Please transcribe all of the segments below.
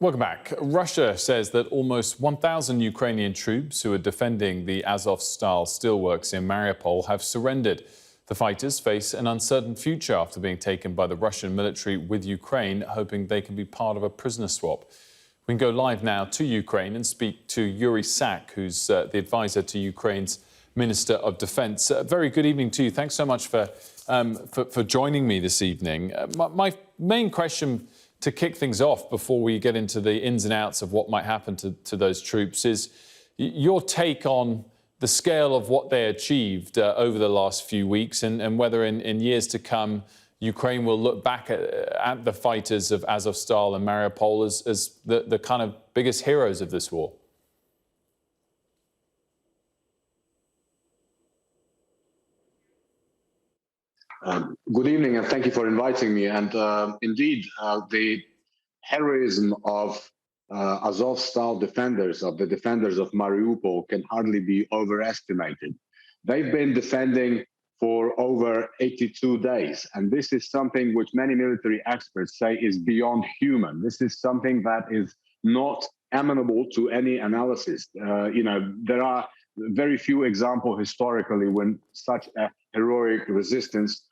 Welcome back. Russia says that almost 1,000 Ukrainian troops who are defending the Azov-style steelworks in Mariupol have surrendered. The fighters face an uncertain future after being taken by the Russian military with Ukraine, hoping they can be part of a prisoner swap. We can go live now to Ukraine and speak to Yuriy, who's the advisor to Ukraine's Minister of Defence. Very good evening to you. Thanks so much for joining me this evening. My main question to kick things off before we get into the ins and outs of what might happen to those troops is your take on the scale of what they achieved over the last few weeks and whether in years to come Ukraine will look back at the fighters of Azovstal and Mariupol as the kind of biggest heroes of this war. Good evening, and thank you for inviting me. And indeed, the heroism of Azov-style defenders, of the defenders of Mariupol, can hardly be overestimated. They've been defending for over 82 days, and this is something which many military experts say is beyond human. This is something that is not amenable to any analysis. There are very few examples historically when such a heroic resistance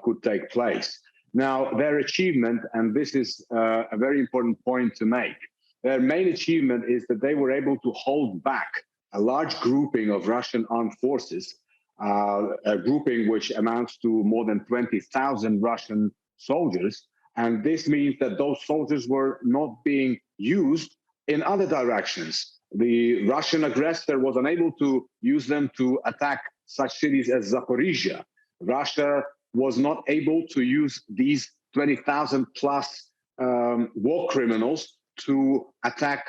could take place. Now, their achievement, and this is a very important point to make, their main achievement is that they were able to hold back a large grouping of Russian armed forces, a grouping which amounts to more than 20,000 Russian soldiers. And this means that those soldiers were not being used in other directions. The Russian aggressor was unable to use them to attack such cities as Zaporizhia. Russia was not able to use these 20,000 plus war criminals to attack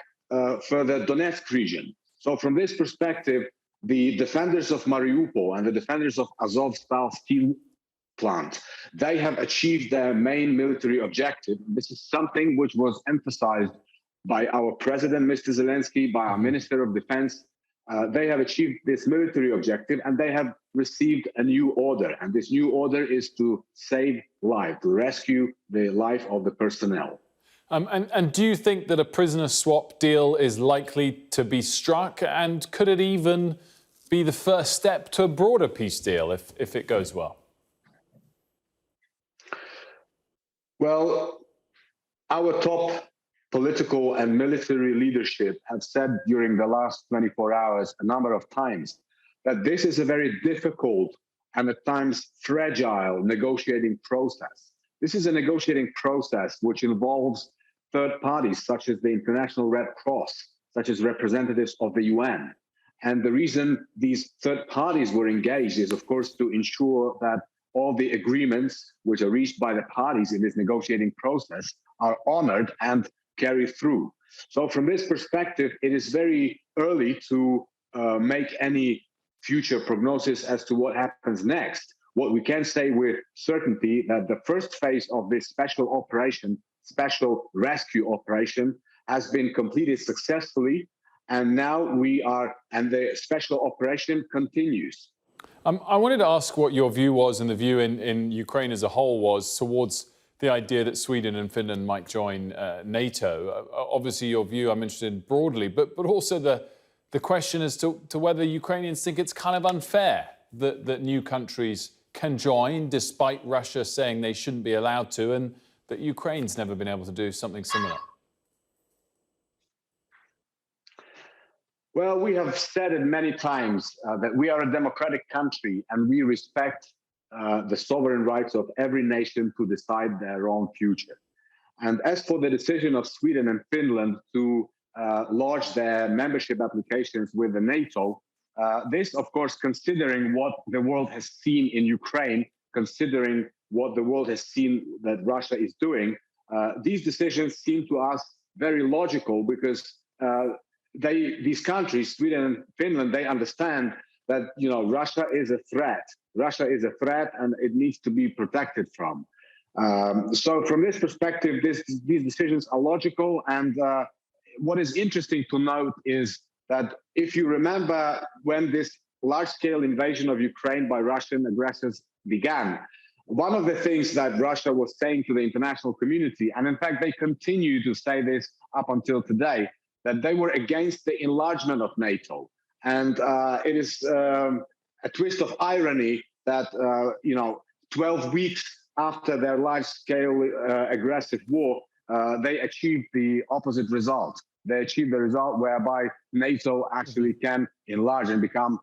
further Donetsk region. So from this perspective, the defenders of Mariupol and the defenders of Azov-style steel plant, they have achieved their main military objective. This is something which was emphasized by our president, Mr. Zelensky, by our Minister of Defense. They have achieved this military objective and they have received a new order. And this new order is to save life, to rescue the life of the personnel. And do you think that a prisoner swap deal is likely to be struck? And could it even be the first step to a broader peace deal if it goes well? Well, our top political and military leadership have said during the last 24 hours a number of times that this is a very difficult and at times fragile negotiating process. This is a negotiating process which involves third parties such as the International Red Cross, such as representatives of the UN. And the reason these third parties were engaged is, of course, to ensure that all the agreements which are reached by the parties in this negotiating process are honored and carry through. So from this perspective, it is very early to make any future prognosis as to what happens next. What we can say with certainty that the first phase of this special operation, special rescue operation, has been completed successfully, and now and the special operation continues. I wanted to ask what your view was, and the view in Ukraine as a whole was towards the idea that Sweden and Finland might join NATO. Obviously, your view I'm interested in broadly, but also the question as to whether Ukrainians think it's kind of unfair that new countries can join, despite Russia saying they shouldn't be allowed to, and that Ukraine's never been able to do something similar. Well, we have said it many times that we are a democratic country and we respect the sovereign rights of every nation to decide their own future. And as for the decision of Sweden and Finland to lodge their membership applications with the NATO, this, of course, considering what the world has seen in Ukraine, considering what the world has seen that Russia is doing, these decisions seem to us very logical because these countries, Sweden and Finland, they understand that Russia is a threat. Russia is a threat, and it needs to be protected from. So, from this perspective, these decisions are logical. And what is interesting to note is that if you remember when this large-scale invasion of Ukraine by Russian aggressors began, one of the things that Russia was saying to the international community, and in fact, they continue to say this up until today, that they were against the enlargement of NATO. And it is a twist of irony that, 12 weeks after their large-scale aggressive war, they achieved the opposite result. They achieved the result whereby NATO actually can enlarge and become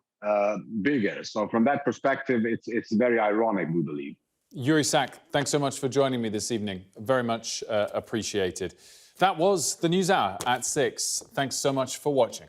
bigger. So from that perspective, it's very ironic, we believe. Yuriy, thanks so much for joining me this evening. Very much appreciated. That was the News Hour at 6. Thanks so much for watching.